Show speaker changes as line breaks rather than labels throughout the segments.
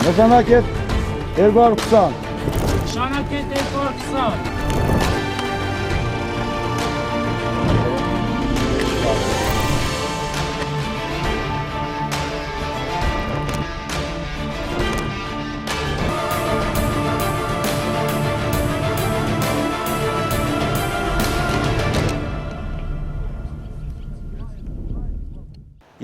Նշանակետ 220
Նշանակետ 220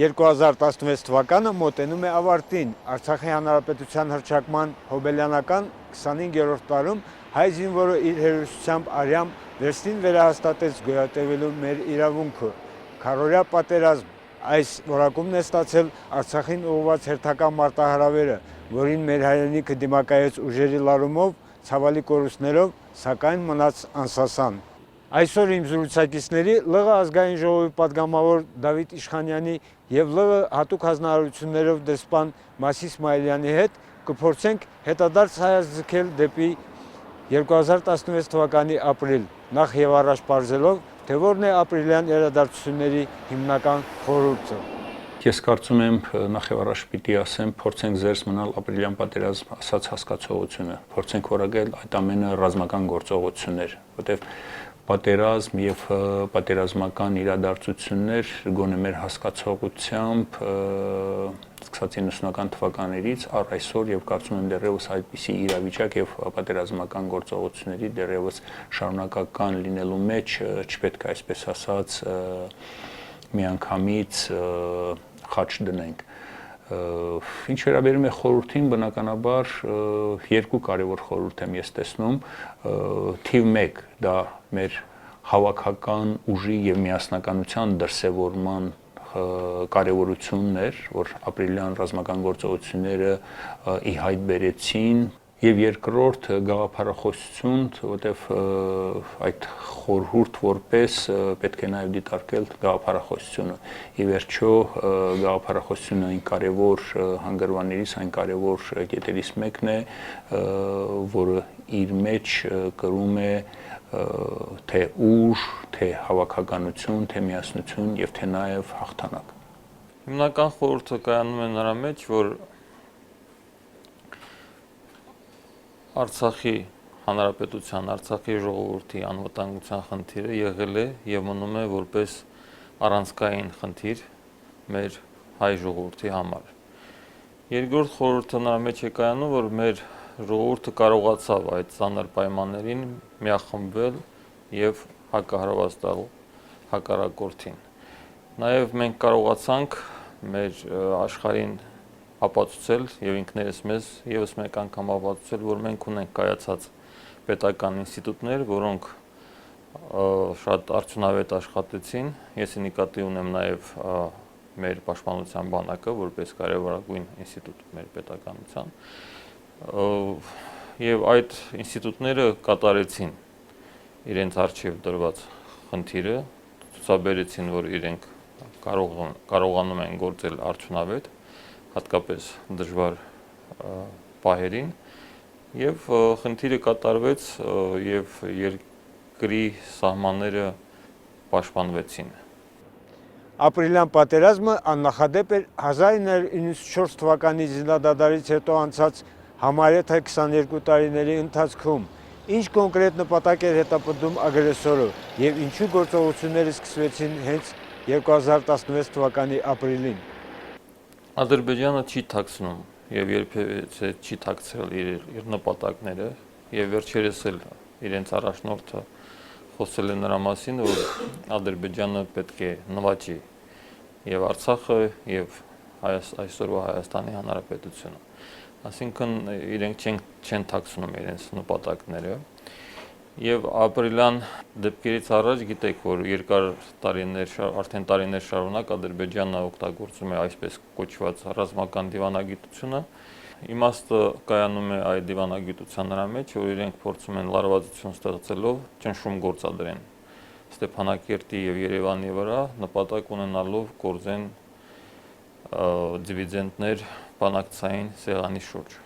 2016 թվականը մոտենում է ավարտին։ Արցախի հանրապետության հռչակման հոբելյանական 25-րդ տարում հայ զինվորը իր հերոսությամբ արյամբ վերստին վերահաստատեց գոյատևելու մեր իրավունքը։ Քարորյա պատերազմ այս որակումն է ստացել Արցախին ուղղված հերթական մարտահրավերը, որին մեր հայրենիքը դիմակայեց ուժերի լարումով, ցավալի կորուստներով, սակայն մնաց անսասան։ Այսօր իմ զրուցակիցների ԼՂ ազգային ժողովի падգամավոր Դավիթ Իշխանյանի եւ ԼՂ հատուկ հանձնարարություններով դեսպան Մասի Իսմայելյանի հետ կփորձենք հետադարձ հայացքել դեպի 2016 թվականի ապրիլ, նախ եւ առաջ բարձելով, թե որն է ապրիլյան իրադարձությունների հիմնական խորհուրդը։
Ես կարծում եմ նախ եւ առաջ պիտի ասեմ, փորձենք զերծ մնալ ապրիլյան պատերազմ ասած հասկացողությունը, փորձենք որակել այդ ամենը ռազմական գործողություններ, որտեղ պատերազմ եւ պատերազմական իրադարձություններ գոնե մեր հասկացողությամբ սկսած 90-ական թվականներից առ այսօր եւ կարծում եմ դեռևս այդպիսի իրավիճակ եւ պատերազմական գործողությունների դեռևս շարունակական լինելու մեջ չպետք է այսպես ասած միանգամից խաչ դնենք։ Ինչ վերաբերում է խորհրդին, բնականաբար երկու կարևոր խորհուրդ եմ ես տեսնում, թիվ 1 դա մեր հավաքական ուժի եւ միասնականության դրսեւորման կարևորությունն էր, որ ապրիլյան ռազմական գործողությունները ի հայտ բերեցին, եւ երկրորդ գաղափարախոսություն, որտեվ այդ խորհուրդ որպես պետք է նաեւ դիտարկել գաղափարախոսությունը։ Ի վերջո գաղափարախոսությունը այն կարևոր հանգրվաններից, այն կարևոր կետերից մեկն է, որը իր մեջ կրում է թե ուժ, թե հավաքականություն, թե միասնություն եւ թե նաեւ հաղթանակ։
Հիմնական խորհուրդը կայանում է նրա մեջ, որ Արցախի հանրապետության, Արցախի ժողովրդի անվտանգության խնդիրը եղել է եւ մնում է որպես առանցքային խնդիր մեր հայ ժողովրդի համար։ Երկրորդ խորհուրդը նրա մեջ է կայանում, որ մեր ժողովուրդը կարողացավ այդ ծանր պայմաններին միախմբվել եւ հակահարված տալ հակառակորդին։ Նաեւ մենք կարողացանք մեր աշխարհին ապացուցել եւ ինքներս մեզ եւս մեկ անգամ ապացուցել, որ մենք ունենք կայացած պետական ինստիտուտներ, որոնք շատ արդյունավետ աշխատեցին։ Ես նկատի ունեմ նաեւ մեր պաշտպանության բանակը, որպես կարևորագույն ինստիտուտ մեր պետականության։ Եվ այդ ինստիտուտները կատարեցին իրենց արժեվ դրված խնդիրը, ցուցաբերեցին, որ իրենք կարողանում են գործել արդյունավետ, հատկապես դժվար պահերին, եւ խնդիրը կատարվեց եւ երկրի սահմանները պաշտպանվեցին։
Ապրիլյան պատերազմը աննախադեպ էր 1994 թվականի զինադադարից հետո անցած համարյա 22 տարիների ընթացքում։ Ինչ կոնկրետ նպատակ էր հետապնդում ագրեսորը եւ ինչու գործողությունները սկսվեցին հենց 2016 թվականի ապրիլին։
Ադրբեջանը չի թաքցնում եւ երբևէ չի թաքցրել իր նպատակները եւ վերջերս էլ իրենց առաջնորդը խոսել է նրա մասին, որ Ադրբեջանը պետք է նվաճի եւ Արցախը եւ այսօրվա Հայաստանի Հանրապետությունը։ Այսինքն իրենք չեն թաքցնում իրենց նպատակները եւ ապրիլյան դեպքերից առաջ գիտեք, որ երկար տարիներ, արդեն տարիներ շարունակ Ադրբեջանը օգտագործում է այսպես կոչված ռազմական դիվանագիտությունը։ Իմաստը կայանում է այդ դիվանագիտության նրա մեջ, որ իրենք փորձում են լարվածություն ստեղծելով ճնշում գործադրեն Ստեփանակերտի եւ Երևանի վրա, նպատակ ունենալով գործեն դիվիդենտներ բանակցային սեղանի շուրջ։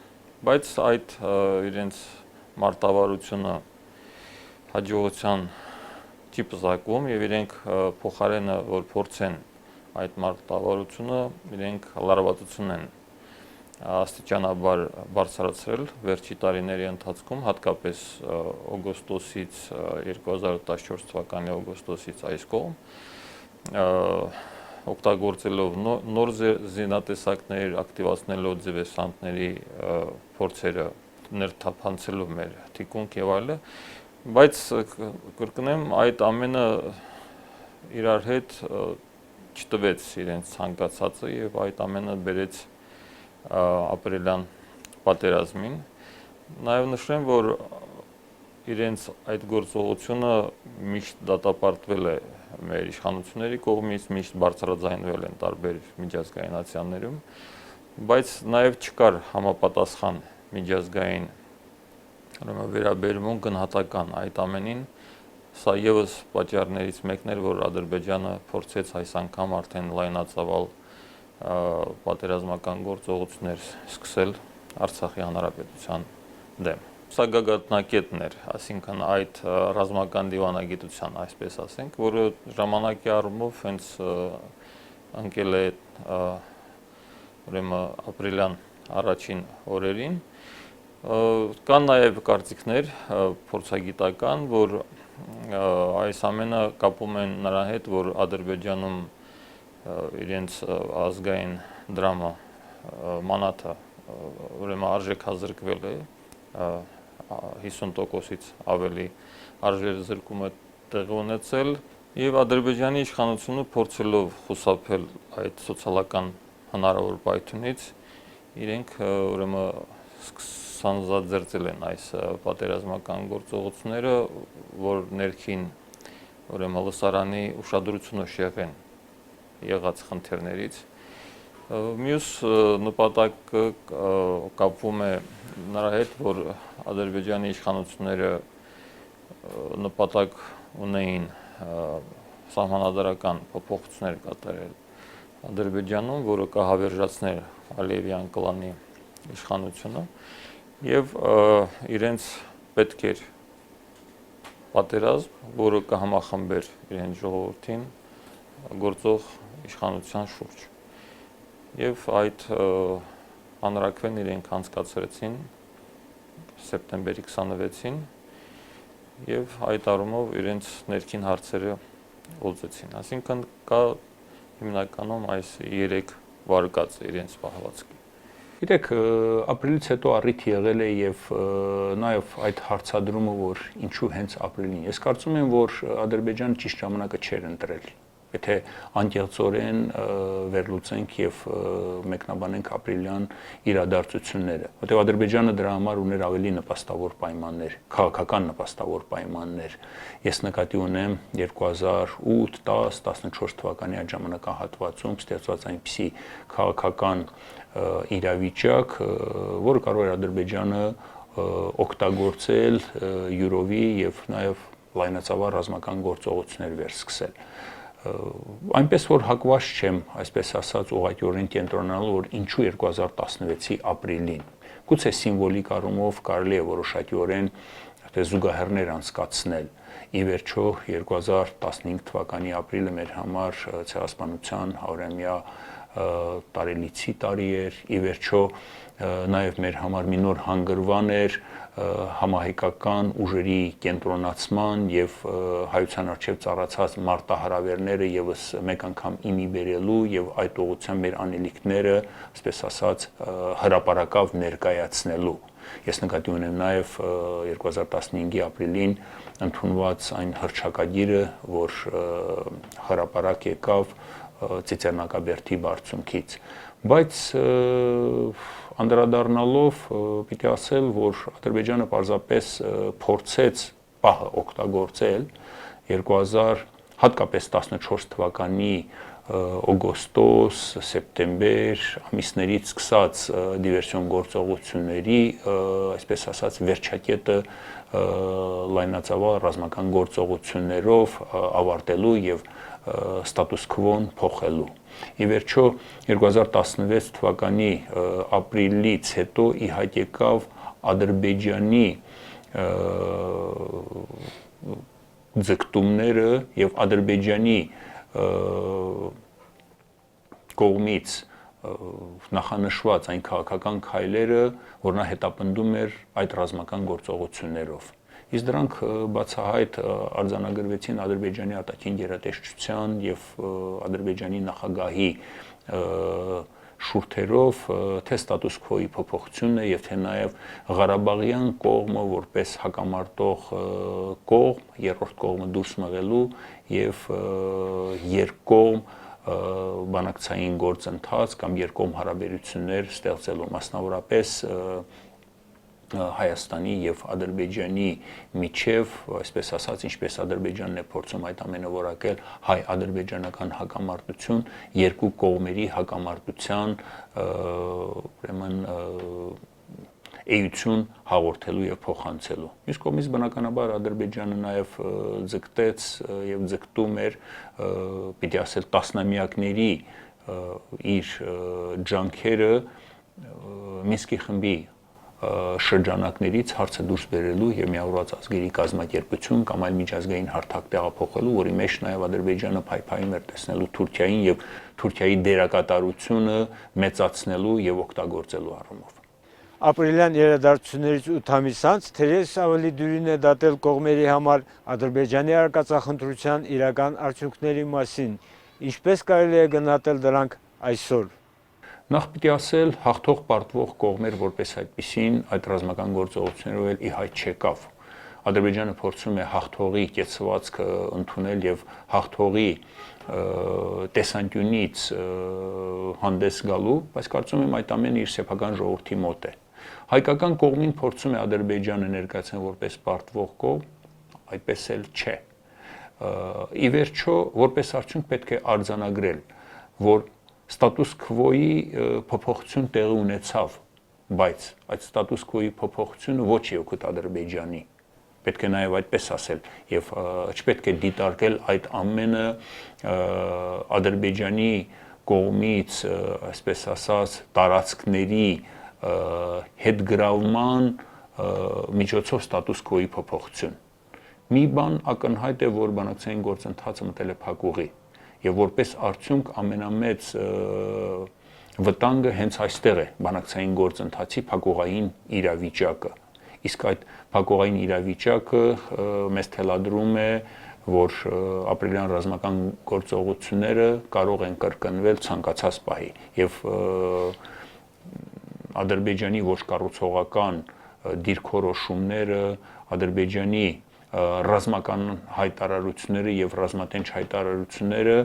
Բայց այդ իրենց մարտավարությունը հաջողության չի պսակվում եւ իրենք փոխարենը որ փորձեն այդ մարտավարությունը իրենք լարվածություն են աստիճանաբար բարձրացրել վերջի տարիների ընթացքում, հատկապես օգոստոսից 2014 թվականի օգոստոսից այս կողմ, օգտագործելով նոր զինատեսակներ, ակտիվացնելով ձևեսանտների փորձերը ներթափանցելով մեր թիկունք եւ այլը, բայց կրկնեմ, այդ ամենը իրար հետ չտվեց իրենց ցանկացածը եւ այդ ամենը բերեց ապրիլյան պատերազմին։ Նաև նշեմ, որ իրենց այդ գործողությունը միշտ դատապարտվել է մեր իշխանությունների կողմից, միշտ բարձրաձայնվել են տարբեր միջազգայնացիաներում, բայց նաև չկար համապատասխան միջազգային վերաբերմունք գնահատական այդ ամենին։ Սա եւս պատճառներից մեկն էր, որ Ադրբեջանը փորձեց այս անգամ արդեն լայնածավալ պատերազմական գործողություններ սկսել Արցախի հանրապետության դեմ։ Սա գագաթնակետն էր, այսինքն այդ ռազմական դիվանագիտության, այսպես ասենք, որը ժամանակի առումով հենց ընկել է ուրեմն ապրիլյան առաջին օրերին։ Կան նաև կարծիքներ փորձագիտական, որ այս ամենը կապում են նրա հետ, որ Ադրբեջանում իրենց ազգային դրամը մանաթը ուրեմն արժեքազրկվել է 50%-ից ավելի արժեզրկումը տեղի ունեցել եւ Ադրբեջանի իշխանությունը փորձելով խուսափել այդ սոցիալական հնարավոր պայթյունից իրենք ուրեմն սանձաձերծել են այս պատերազմական գործողությունները, որ ներքին ուրեմն լսարանի ուշադրությունը շեղեն եղած խնդիրներից։ Մյուս նպատակը կապվում է նրա հետ, որ Ադրբեջանի իշխանությունները նպատակ ունեին սահմանադրական փոփոխություններ կատարել Ադրբեջանում, որը կհավերժացներ Ալիևյան կլանի իշխանությունը եւ իրենց պետք էր պատերազմ, որը կհամախմբեր իրենց ժողովրդին գործող իշխանության շուրջ։ Եվ այդ հանրաքվեն իրենք անցկացրեցին սեպտեմբերի 26-ին եւ այդ առումով իրենց ներքին հարցերը լուծեցին։ Այսինքն կա հիմնականում այս 3 վարկած իրենց պահվածքի։
Գիտեք, ապրիլից հետո առիթ եղել է եւ նաեւ այդ հարցադրումը, որ ինչու հենց ապրիլին։ Ես կարծում եմ, որ Ադրբեջանը ճիշտ ժամանակը չէր ընտրել։ Եթե անկեղծորեն վերլուծենք եւ մեկնաբանենք ապրիլյան իրադարձությունները, որտեղ Ադրբեջանը դրա համար ուներ ավելի նպաստավոր պայմաններ, քաղաքական նպաստավոր պայմաններ։ Ես նկատի ունեմ 2008, 10, 14 թվականի այդ ժամանակահատվածում ստեղծված այնպիսի քաղաքական իրավիճակ, որը կարող էր Ադրբեջանը օգտագործել յուրովի եւ նաեւ լայնածավալ ռազմական գործողություններ վերսկսել։ Այնպես որ հակված չեմ, այսպես ասած, ուղղակիորեն կենտրոնանալ, որ ինչու 2016-ի ապրիլին։ Գուցե սիմվոլիկ առումով կարելի է որոշակիորեն զուգահեռներ անցկացնել։ Ի վերջո 2015 թվականի ապրիլը մեր համար ցեղասպանության 100-ամյա տարելիցի տարի էր, ի վերջո նաև մեր համար մի նոր հանգրվան էր համահայկական ուժերի կենտրոնացման եւ հայության արչեւ ծառացած մարտահրավերները եւս մեկ անգամ իմի բերելու եւ այդ ուղղությամբ մեր անելիքները, այսպես ասած, հրապարակավ ներկայացնելու։ Ես նկատի ունեմ նաև 2015-ի ապրիլին ընդունված այն հռչակագիրը, որ հրապարակ եկավ Ծիծեռնակաբերդի բարձունքից, բայց անդրադառնալով պիտի ասել, որ Ադրբեջանը պարզապես փորձեց պահը օգտագործել 2000 հատկապես 14 թվականի օգոստոս, սեպտեմբեր ամիսներից սկսած դիվերսիոն գործողությունների, այսպես ասած, վերջակետը լայնածավալ ռազմական գործողություններով ավարտելու եւ ստատուս քվոն փոխելու։ Ի վերջո 2016 թվականի ապրիլից հետո ի հայտ եկավ Ադրբեջանի ձգտումները եւ Ադրբեջանի կողմից նախանշված այն քաղաքական քայլերը, որ նա հետապնդում էր այդ ռազմական գործողություններով։ Իսկ դրանք բացահայտ արձանագրվեցին Ադրբեջանի արտաքին գերատեսչության եւ Ադրբեջանի նախագահի շուրթերով, թե ստատուս քվոյի փոփոխությունն է եւ թե նաեւ Ղարաբաղյան կողմը որպես հակամարտող կողմ, երրորդ կողմը դուրս մղելու եւ երկկողմ բանակցային գործընթաց կամ երկկողմ հարաբերություններ ստեղծելու, մասնավորապես Հայաստանի եւ Ադրբեջանի միջև, այսպես ասած, ինչպես Ադրբեջանն է փորձում այդ ամենը որակել հայ-ադրբեջանական հակամարտություն, երկու կողմերի հակամարտության ուրեմն էություն հաղորդելու եւ փոխանցելու։ Մյուս կողմից բնականաբար Ադրբեջանը նաեւ ձգտեց եւ ձգտում էր, պիտի ասել, տասնամյակների իր ջանքերը Մինսկի խմբի շրջանակներից հարցը դուրս բերելու եւ միավորված ազգերի կազմակերպություն կամ այլ միջազգային հարթակ տեղափոխելու, որի մեջ նաեւ Ադրբեջանը փայփայում էր տեսնելու Թուրքիային եւ Թուրքիայի դերակատարությունը մեծացնելու եւ օգտագործելու առումով։
Ապրիլյան իրադարձություններից 8 ամիս անց թերևս ավելի դյուրին է դատել կողմերի համար Ադրբեջանի արկածախնդրության իրական արդյունքների մասին, ինչպես կարելի է գնահատել դրանք այսօր։
Նախ պիտի ասել, հաղթող պարտվող կողմեր որպես այդպիսին այդ ռազմական գործողություններով էլ ի հայտ չեկավ։ Ադրբեջանը փորձում է հաղթողի կեցվածքը ընդունել եւ հաղթողի տեսանկյունից հանդես գալու, բայց կարծում եմ այդ ամենը իր սեփական ժողովրդի մոտ է։ Հայկական կողմին փորձում է Ադրբեջանը ներկայացնել որպես պարտվող կողմ, այդպես էլ չէ։ Ի վերջո, որպես արդյունք պետք է արձանագրել, որ ստատուս քվոյի փոփոխություն տեղի ունեցավ, բայց այդ ստատուս քվոյի փոփոխությունը ոչ է օգուտ Ադրբեջանի։ Պետք է նաև այդպես ասել եւ չպետք է դիտարկել այդ ամենը Ադրբեջանի կողմից, այսպես ասած, տարածքների հետգրավման միջոցով ստատուս քվոյի փոփոխություն։ Մի բան ակնհայտ է, որ բանակցային գործընթացը մտել է փակուղի եւ որպես արդյունք ամենամեծ վտանգը հենց այստեղ է բանակցային գործընթացի փակուղային իրավիճակը։ Իսկ այդ փակուղային իրավիճակը մեզ թելադրում է, որ ապրիլյան ռազմական գործողությունները կարող են կրկնվել ցանկացած պահի եւ Ադրբեջանի ոչ կառուցողական դիրքորոշումները, Ադրբեջանի ռազմական հայտարարությունները եւ ռազմատենչ հայտարարությունները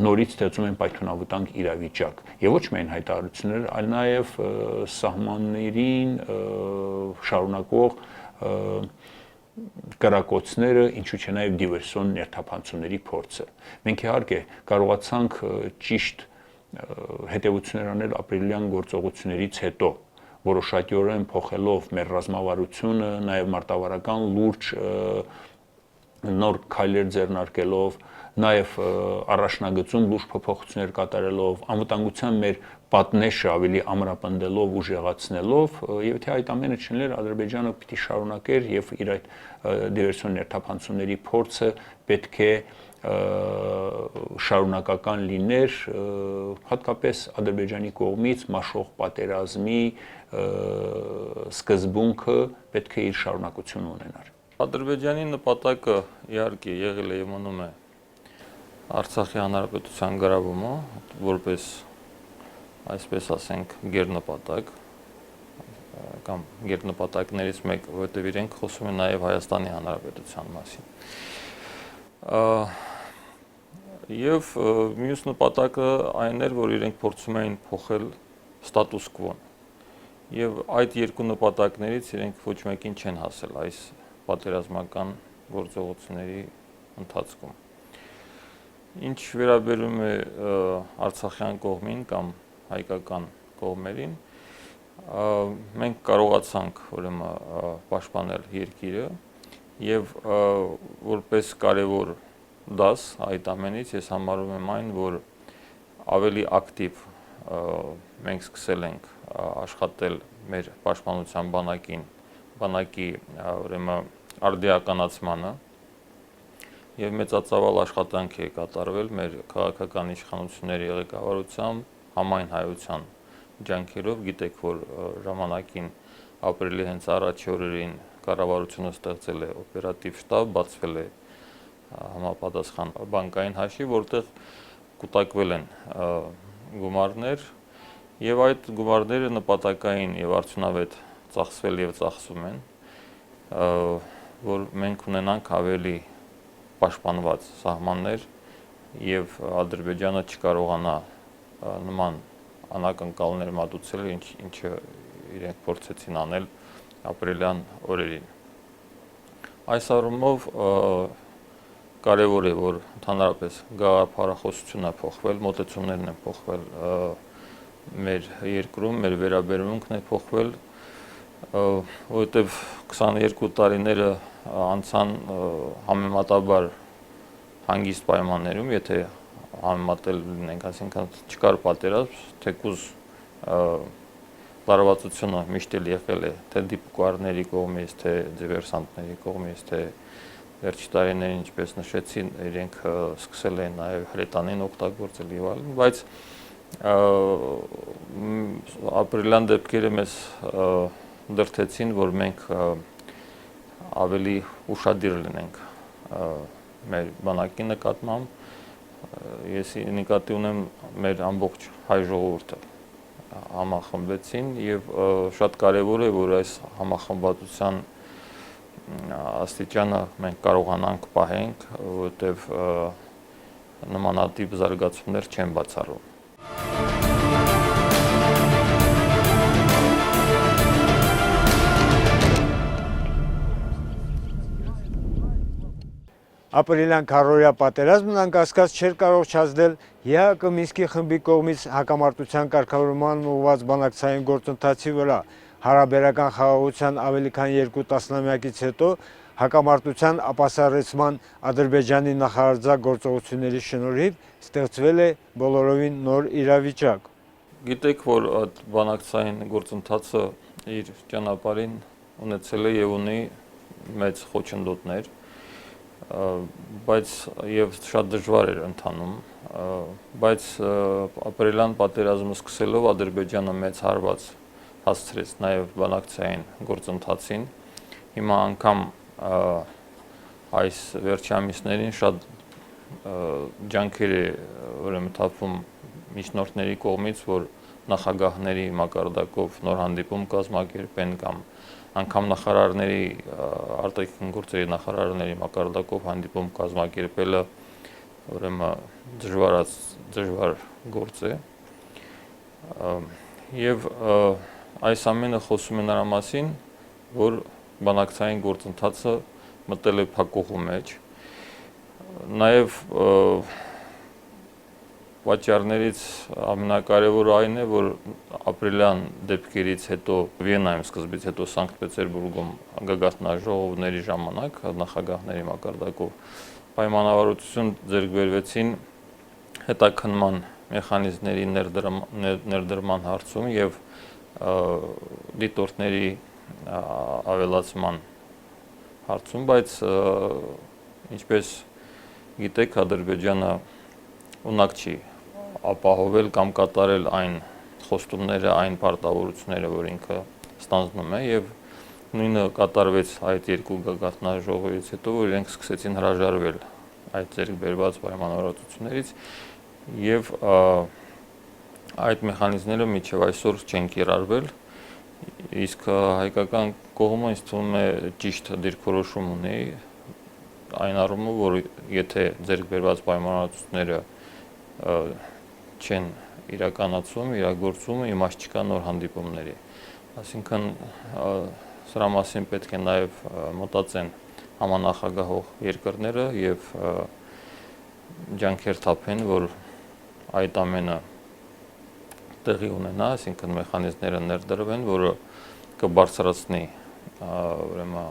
նորից ստեղծում են պայթյունավտանգ իրավիճակ եւ ոչ միայն հայտարարություններ, այլ նաեւ սահմաններին շարունակվող կրակոցները, ինչու՞ չէ նաեւ դիվերսիոն ներթափանցումների փորձը։ Մենք իհարկե կարողացանք ճիշտ հետևություններ անել ապրիլյան գործողություններից հետո, որոշակիորեն փոխելով մեր ռազմավարությունը, նաև մարտավարական լուրջ նոր քայլեր ձեռնարկելով, նաև առաջնագծում լուրջ փոփոխություններ կատարելով, անվտանգության մեր պատնեշը ավելի ամրապնդելով, ուժեղացնելով, եւ թե այդ ամենը չլիներ, Ադրբեջանը պիտի շարունակեր եւ իր այդ դիվերսիոն ներթափանցումների փորձը պետք է շարունակական լիներ, հատկապես Ադրբեջանի կողմից մաշող պատերազմի սկզբունքը պետք է իր շարունակություն ունենար։
Ադրբեջանի նպատակը իհարկե եղել է եւ մնում է Արցախի հանրապետության գրավումը, որպես այսպես ասենք գերնպատակ կամ գերնպատակներից մեկը, որովհետեւ իրենք խոսում են նաեւ Հայաստանի հանրապետության մասին։ Եվ մյուս նպատակը այն էր, որ իրենք փորձում էին փոխել ստատուս կվոն։ Եվ այդ երկու նպատակներից իրենք ոչ մեկին չեն հասել այս պատերազմական գործողությունների ընթացքում։ Ինչ վերաբերում է Արցախյան կողմին կամ հայկական կողմերին, մենք կարողացանք ուրեմն պաշտպանել երկիրը եւ որպես կարևոր դաս այդ ամենից ես համարում եմ այն, որ ավելի ակտիվ մենք սկսել ենք աշխատել մեր պաշտպանության բանակի ուրեմն արդիականացմանը եւ մեծածավալ աշխատանք է կատարվել մեր քաղաքական իշխանությունների ղեկավարությամբ, համայն հայության ջանքերով, գիտեք, որ ժամանակին ապրիլի հենց առաջի օրերին կառավարությունը ստեղծել է օպերատիվ շտաբ, բացվել է համապատասխան բանկային հաշիվ, որտեղ կուտակվել են գումարներ եւ այդ գումարները նպատակային եւ արդյունավետ ծախսվել եւ ծախսում են, որ մենք ունենանք ավելի պաշտպանված սահմաններ եւ Ադրբեջանը չկարողանա նման անակնկալներ մատուցել, ինչը իրենք փորձեցին անել ապրիլյան օրերին։ Այս առումով կարևոր է, որ ընդհանրապես գաղափարախոսությունը փոխվել, մոտեցումներն են փոխվել մեր երկրում, մեր վերաբերմունքն է փոխվել, որովհետև 22 տարիները անցան համեմատաբար հանգիստ պայմաններում, եթե համեմատել լինենք, այսինքն չկար պատերազմ, թեկուզ լարվածությունը միշտ էլ եղել է թե դիպուկարների կողմից, թե դիվերսանտների կողմից, թե վերջի տարիներին, ինչպես նշեցին, իրենք սկսել են նաև հրետանին օգտագործել եւ այլն, բայց ապրիլյան դեպքերը մեզ դրդեցին, որ մենք ավելի ուշադիր լինենք մեր բանակի նկատմամբ, ես նկատի ունեմ մեր ամբողջ հայ ժողովուրդը համախմբեցին եւ շատ կարեւոր է, որ այս համախմբվածության աստիճանը մենք կարողանանք պահենք, որովհետեւ նմանատիպ զարգացումներ չեն բացառում։
Ապրիլյան քառօրյա պատերազմն անկասկած չէր կարող չազդել ԵԱՀԿ Մինսկի խմբի կողմից հակամարտության կարգավորման ուղղված բանակցային գործընթացի վրա։ Հարաբերական խաղաղության ավելի քան 2 տասնամյակից հետո հակամարտության ապասառեցման Ադրբեջանի նախարարձակ գործողությունների շնորհիվ ստեղծվել է բոլորովին նոր իրավիճակ։
Գիտեք, որ այդ բանակցային գործընթացը իր ճանապարհին ունեցել է եւ ունի մեծ խոչընդոտներ, բայց եւ շատ դժվար էր ընթանում, բայց ապրիլյան պատերազմը սկսելով Ադրբեջանը մեծ հարված հասցրեց նաեւ բանակցային գործընթացին։ Հիմա անգամ այս վերջի ամիսներին շատ ջանքեր է ուրեմն թափվում միջնորդների կողմից, որ նախագահների մակարդակով նոր հանդիպում կազմակերպեն կամ անգամ նախարարների արտաքին գործերի նախարարների մակարդակով հանդիպում կազմակերպելը ուրեմն դժվար գործ է եւ այս ամենը խոսում է նրա մասին, որ բանակցային գործընթացը մտել է փակուղու մեջ, նաեւ պատճառներից ամենակարևորը այն է, որ ապրիլյան դեպքերից հետո Վիեննայում սկզբից հետո Սանկտ Պետերբուրգում գագաթնաժողովների ժամանակ նախագահների մակարդակով պայմանավորվածություն ձեռք բերվեցին հետաքննման մեխանիզմների ներդրման հարցում եւ դիտորդների ավելացման հարցում, բայց ինչպես գիտեք, Ադրբեջանը ունակ չի ապահովել կամ կատարել այն խոստումները, այն պարտավորությունները, որ ինքը ստանձնում է եւ նույնը կատարվեց այդ երկու գագաթնաժողովից հետո, որ իրենք սկսեցին հրաժարվել այդ ձեռք բերված պայմանավորվածություններից եւ այդ մեխանիզմները մինչեւ այսօր չեն կիրառվել, իսկ հայկական կողմը ինձ թվում է ճիշտ դիրքորոշում ունի այն առումով, որ եթե ձեռք բերված պայմանավորվածությունները չեն իրականացում, իրագործում, իմաստ չկա նոր հանդիպումների։ Այսինքն սրա մասին պետք է նաև մտածեն համանախագահող երկրները եւ ջանքեր թափեն, որ այդ ամենը տեղի ունենա, այսինքն մեխանիզմները ներդրվեն, որը կբարձրացնի ուրեմն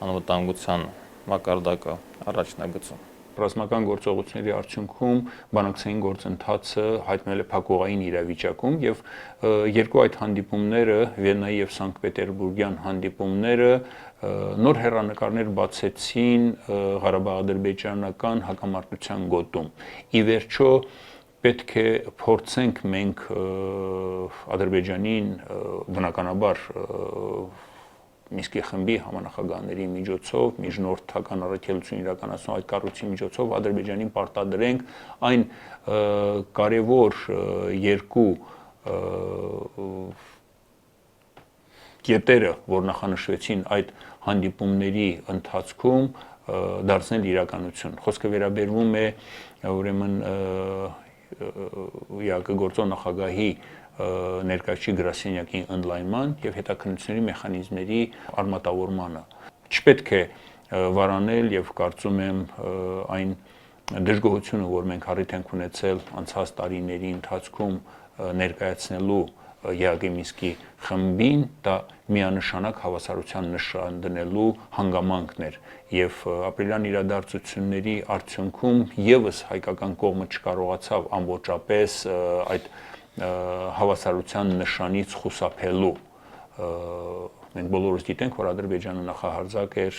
անվտանգության մակարդակը առաջնագծում։
Ռազմական գործողությունների արդյունքում բանակցային գործընթացը հայտնել է փակուղային իրավիճակում եւ երկու այդ հանդիպումները, Վիեննայի եւ Սանկտ Պետերբուրգյան հանդիպումները նոր հեռանկարներ բացեցին Ղարաբաղ-ադրբեջանական հակամարտության գոտում։ Ի վերջո պետք է փորձենք մենք Ադրբեջանին բնականաբար Մինսկի խմբի համանախագահների միջոցով, միջնորդական առաքելություն իրականացնող այդ կառույցի միջոցով Ադրբեջանին պարտադրենք այն կարևոր երկու կետերը, որ նախանշվեցին այդ հանդիպումների ընթացքում, դարձնել իրականություն։ Խոսքը վերաբերվում է ուրեմն ՀԱԿ գործող նախագահի ներկայացուցիչ գրասենյակի ընդլայնման եւ հետաքննությունների մեխանիզմների արմատավորմանը։ Չպետք է վարանել եւ կարծում եմ այն դժգոհությունը, որ մենք առիթ ենք ունեցել անցած տարիների ընթացքում ներկայացնելու ԵԱԳ Մինսկի խմբին, դա միանշանակ հավասարության նշան դնելու հանգամանքն էր եւ ապրիլյան իրադարձությունների արդյունքում եւս հայկական կողմը չկարողացավ ամբողջապես այդ հավասարության նշանից խուսափելու մենք բոլորս գիտենք, որ Ադրբեջանը նախահարձակ էր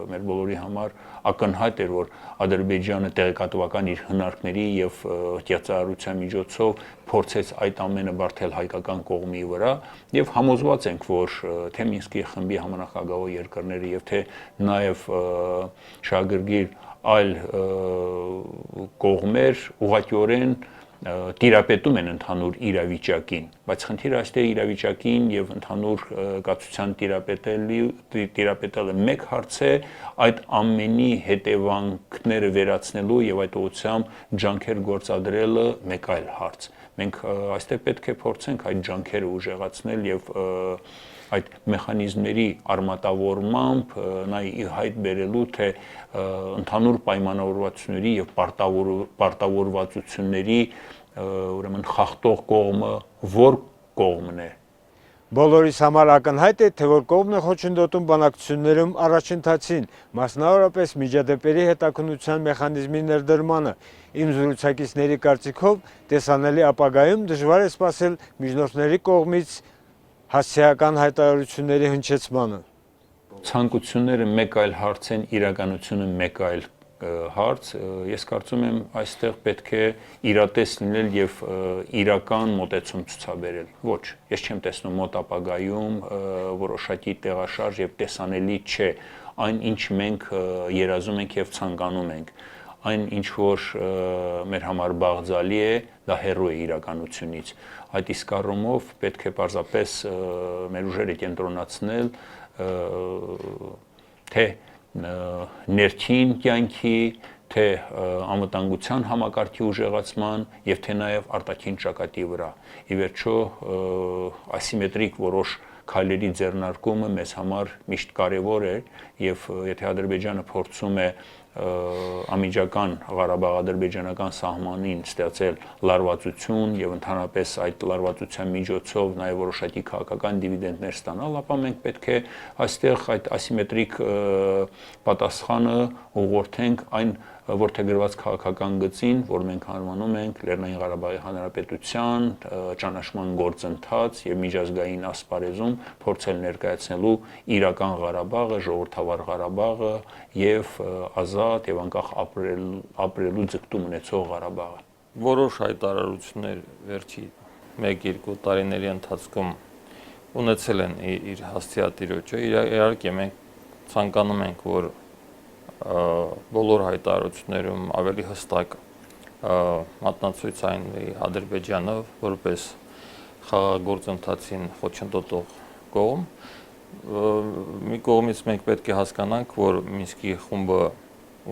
մեր բոլորի համար ակնհայտ էր, որ Ադրբեջանը տեղեկատվական իր հնարքների եւ կիացարության միջոցով փորձեց այդ ամենը բարթել հայկական կողմի վրա եւ համոզված ենք, որ թե Մինսկի խմբի համանախագահող երկրները եւ թե նաեւ շահագրգիռ այլ կողմեր ուղղակիորեն տիրապետում են ընդհանուր իրավիճակին, բայց խնդիրը այստեղ իրավիճակին եւ ընդհանուր կացության տիրապետելը մեկ հարց է, այդ ամենի հետևանքները վերացնելու եւ այդ ուղղությամբ ջանքեր գործադրելը մեկ այլ հարց։ Մենք այստեղ պետք է փորձենք այդ ջանքերը ուժեղացնել եւ այդ մեխանիզմների արմատավորմամբ նա ի հայտ բերելու թե ընդհանուր պայմանավորվածությունների եւ պարտավորվածությունների ուրեմն խախտող կողմը որ կողմն է։
Բոլորիս համար ակնհայտ է, թե որ կողմն է խոչընդոտում բանակցություններում առաջընթացին, մասնավորապես միջադեպերի հետաքննության մեխանիզմի ներդրմանը։ Իմ զրուցակիցների կարծիքով տեսանելի ապագայում դժվար է սպասել միջնորդների կողմից հասցեական հայտարարությունների հնչեցմանը։
Ցանկությունները մեկ այլ հարց են, իրականությունը մեկ այլ հարց, ես կարծում եմ այստեղ պետք է իրատես լինել եւ իրական մոտեցում ցուցաբերել։ Ոչ, ես չեմ տեսնում մոտ ապագայում որոշակի տեղաշարժ եւ տեսանելի չէ այն, ինչ մենք երազում ենք եւ ցանկանում ենք։ Այն, ինչ որ մեր համար բաղձալի է, դա հեռու է իրականությունից։ Այդ իսկ առումով պետք է պարզապես մեր ուժերը կենտրոնացնել թե ներքին կյանքի, թե անվտանգության համակարգի ուժեղացման եւ թե նաեւ արտաքին ճակատի վրա։ Ի վերջո ասիմետրիկ որոշ քայլերի ձեռնարկումը մեզ համար միշտ կարևոր է եւ եթե Ադրբեջանը փորձում է ամիջական Ղարաբաղ-ադրբեջանական սահմանին ստեղծել լարվածություն եւ ընդհանրապես այդ լարվածության միջոցով նաեւ որոշակի քաղաքական դիվիդենդներ ստանալ, ապա մենք պետք է այստեղ այդ ասիմետրիկ պատասխանը ուղղորդենք այն որդեգրված քաղաքական գծին, որ մենք անվանում ենք Լեռնային Ղարաբաղի Հանրապետության ճանաչման գործընթաց եւ միջազգային ասպարեզում փորձել ներկայացնելու իրական Ղարաբաղը, ժողովրդավար Ղարաբաղը եւ ազատ եւ անկախ ապրելու ձգտում ունեցող Ղարաբաղը։
Որոշ հայտարարություններ վերջի 1-2 տարիների ընթացքում ունեցել են իր հասցեատիրոջը, իհարկե մենք ցանկանում ենք, որ բոլոր հայտարարություններում ավելի հստակ մատնացույց այնվի Ադրբեջանը որպես խաղաղագործընթացին խոչընդոտող կողմ։ Մի կողմից մենք պետք է հասկանանք, որ Մինսկի խումբը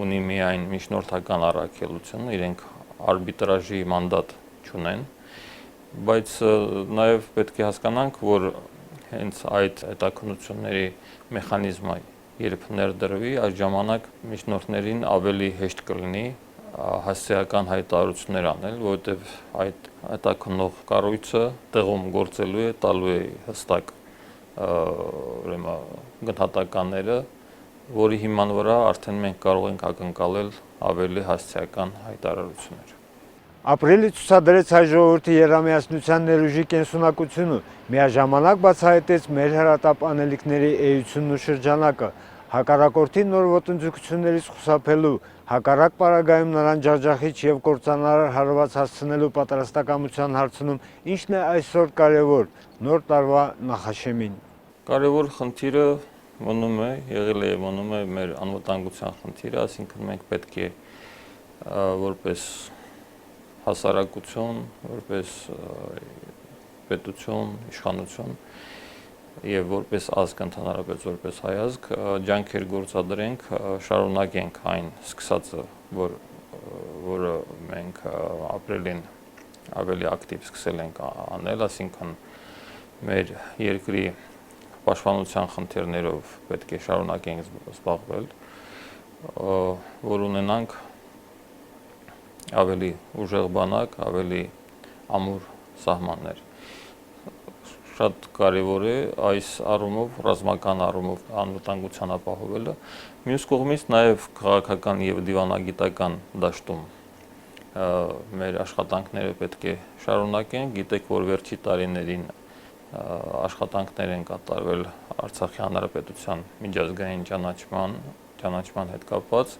ունի միայն միջնորդական առաքելություն, իրենք արբիտրաժի մանդատ չունեն, բայց նաև պետք է հասկանանք, որ հենց այդ հետաքննությունների մեխանիզմը երբ ներդրվի, այդ ժամանակ միջնորդներին ավելի հեշտ կլինի հասցեական հայտարարություններ անել, որովհետև այդ հետաքննող կառույցը տեղում գործելու է, տալու է հստակ գնահատականները, որի հիման վրա արդեն մենք կարող ենք ակնկալել ավելի հասցեական հայտարարություններ։
Ապրիլի ցուցադրեց հայ ժողովրդի երամիասնության ներուժի կենսունակությունը, միաժամանակ բացահայտեց մեր հրատապ անելիքների էությունն ու շրջանակը, հակառակորդի նոր ոտնձգություններից խուսափելու, հակառակ պարագայում նրան ջախջախիչ եւ կործանարար հարված հասցնելու պատրաստակամության հարցնում ինչն է այսօր կարևոր նոր տարվա նախաշեմին։
Կարևոր խնդիրը մնում է, եղել է եւ մնում է մեր անվտանգության խնդիրը, այսինքն մենք պետք է որպես հասարակություն, որպես պետություն, իշխանություն եւ որպես ազգ ընդհանրապես որպես հայ ազգ ջանքեր գործադրենք, շարունակենք այն սկսածը, որը մենք ապրիլին ավելի ակտիվ սկսել ենք անել, այսինքն մեր երկրի պաշտպանության խնդիրներով պետք է շարունակենք զբաղվել, որ ունենանք ավելի ուժեղ բանակ, ավելի ամուր սահմաններ։ Շատ կարևոր է այս առումով, ռազմական առումով անվտանգության ապահովելը, մյուս կողմից նաև քաղաքական եւ դիվանագիտական դաշտում մեր աշխատանքները պետք է շարունակենք։ Գիտեք, որ վերջի տարիներին աշխատանքներ են կատարվել Արցախի հանրապետության միջազգային ճանաչման հետ կապված,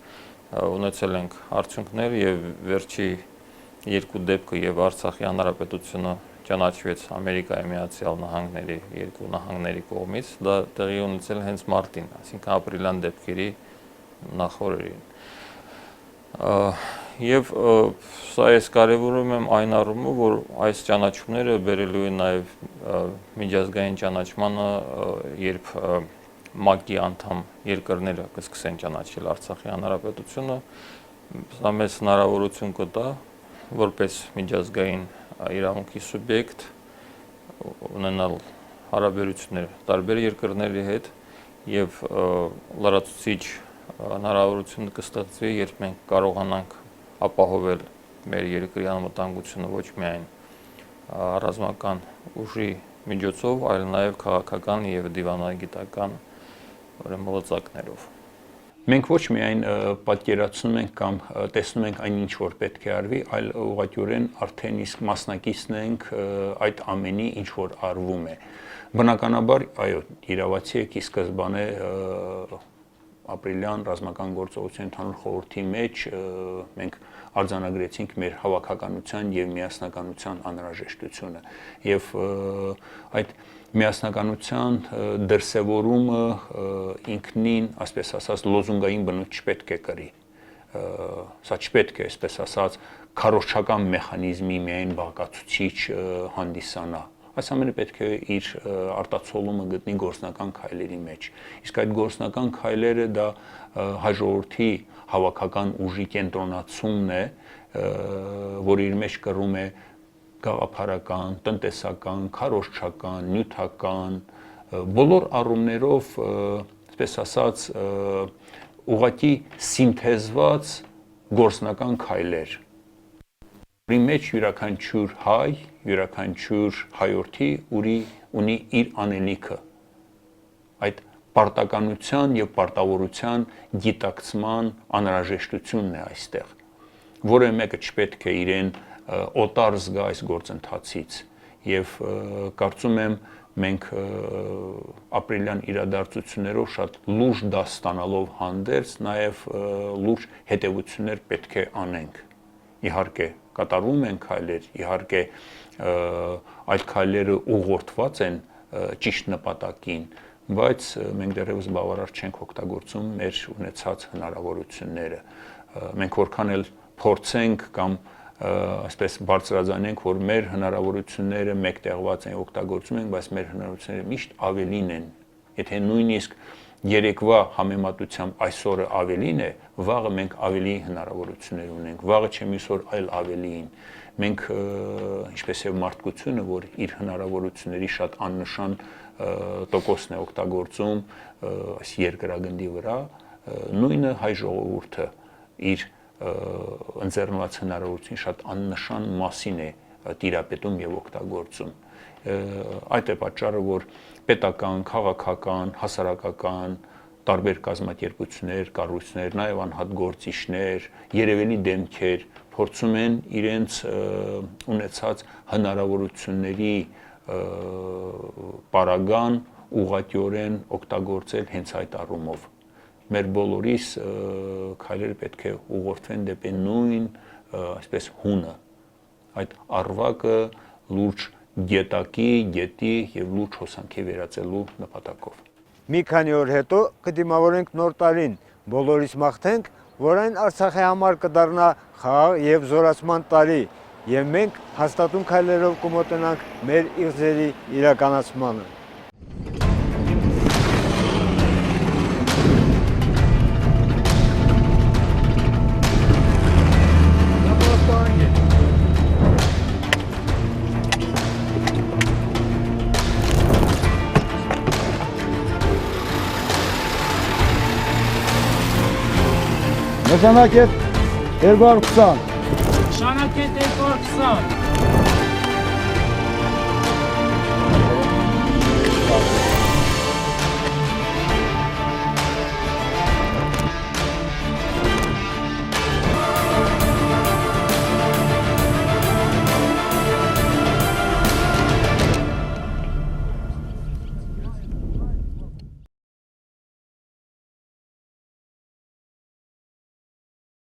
ունեցել ենք արդյունքներ եւ վերջի երկու դեպքը եւ Արցախի հանրապետությունը ճանաչվեց Ամերիկայի Միացյալ Նահանգների երկու նահանգների կողմից, դա տեղի ունեցել հենց մարտին, այսինքն ապրիլյան դեպքերի նախօրերին։ Եվ սա ես կարևորում եմ այն առումով, որ այս ճանաչումները բերելու են նաև միջազգային ճանաչմանը, երբ ՄԱԿ-ի անդամ երկրները կսկսեն ճանաչել Արցախի հանրապետությունը, սա մեզ հնարավորություն կտա որպես միջազգային իրավունքի սուբյեկտ ունենալ հարաբերություններ տարբեր երկրների հետ եւ լրացուցիչ հնարավորություն կստեղծվի, երբ մենք կարողանանք ապահովել մեր երկրի անվտանգությունը ոչ միայն ռազմական ուժի միջոցով, այլ նաեւ քաղաքական եւ դիվանագիտական մոտեցումներով։
Մենք ոչ միայն պատկերացնում ենք կամ տեսնում ենք այն ինչ որ պետք է արվի, այլ ուղղակիորեն արդեն իսկ մասնակիցն ենք այդ ամենի ինչ որ արվում է։ Բնականաբար, այո, իրավացի եք, ի սկզբանե ապրիլյան ռազմական գործողության ընդհանուր խորհրդի մեջ մենք արձանագրեցինք մեր հավաքականության եւ միասնականության անհրաժեշտությունը եւ այդ միասնականության դրսևորումը ինքնին, ասես ասած, լոզունգային բնույթ չպետք է կրի։ Սա չպետք է, այսպես ասած, քարոզչական մեխանիզմի միայն բաղկացուցիչ հանդիսանա։ Այս ամենը պետք է իր արտացոլումը գտնի գործնական քայլերի մեջ։ Իսկ այդ գործնական քայլերը դա հայ ժողովրդի հավաքական ուժի կենտրոնացումն է, որ իր մեջ կրում է գաղափարական, տնտեսական, քարոզչական, նյութական, բոլոր առումներով, այսպես ասած, ուղղակի սինթեզված գործնական քայլեր։ Որի մեջ յուրաքանչյուր հայ, յուրաքանչյուր հայորդի ունի իր անելիքը։ Այդ պարտականության եւ պարտավորության գիտակցման անհրաժեշտությունն է այստեղ։ Որը մեկը չպետք է իրեն օտար զգա այս գործընթացից եւ կարծում եմ մենք ապրիլյան իրադարձություններով շատ լուրջ դաս ստանալով հանդերձ նաեւ լուրջ հետեւություններ պետք է անենք։ Իհարկե կատարվում են քայլեր, իհարկե այդ քայլերը ուղղորդված են ճիշտ նպատակին, բայց մենք դեռևս բավարար չենք օգտագործում մեր ունեցած հնարավորությունները։ Մենք որքան էլ փորձենք կամ այսպես բարձրաձանենք, որ մեր հնարավորությունները մեկտեղված են, օգտագործում ենք, բայց մեր հնարավորությունները միշտ ավելին են։ Եթե նույնիսկ երեկվա համեմատությամբ այսօրը ավելին է, վաղը մենք ավելի հնարավորություններ ունենք, վաղը չէ մյուս օր այլ ավելին։ Մենք ինչպես եւ մարդկությունը, որ իր հնարավորությունների շատ աննշան տոկոսն է օգտագործում այս երկրագնդի վրա, նույնը հայ ժողովուրդը իր ընձեռնված հնարավորություն շատ աննշան մասին է տիրապետում եւ օգտագործում։ Այդ է պատճառը, որ պետական, քաղաքական, հասարակական տարբեր կազմակերպություններ, կառույցներ, նաեւ անհատ գործիչներ, երևելի դեմքեր փորձում են իրենց ունեցած հնարավորությունների պարագան ուղղակիորեն օգտագործել հենց այդ առումով։ մեր բոլորիս քայլերը պետք է ուղղորդվեն դեպի նույն այսպես հունը, այդ առվակը լուրջ գետակի, գետի եւ լուրջ հոսանքի վերածելու նպատակով։
Մի քանի օր հետո կդիմավորենք նոր տարին, բոլորիս մաղթենք, որ այն Արցախի համար կդառնա խաղաղ եւ զորացման տարի, եւ մենք հաստատուն քայլերով կմոտենանք մեր իղձերի իրականացմանը։
Նշանակետ 220
Նշանակետ 220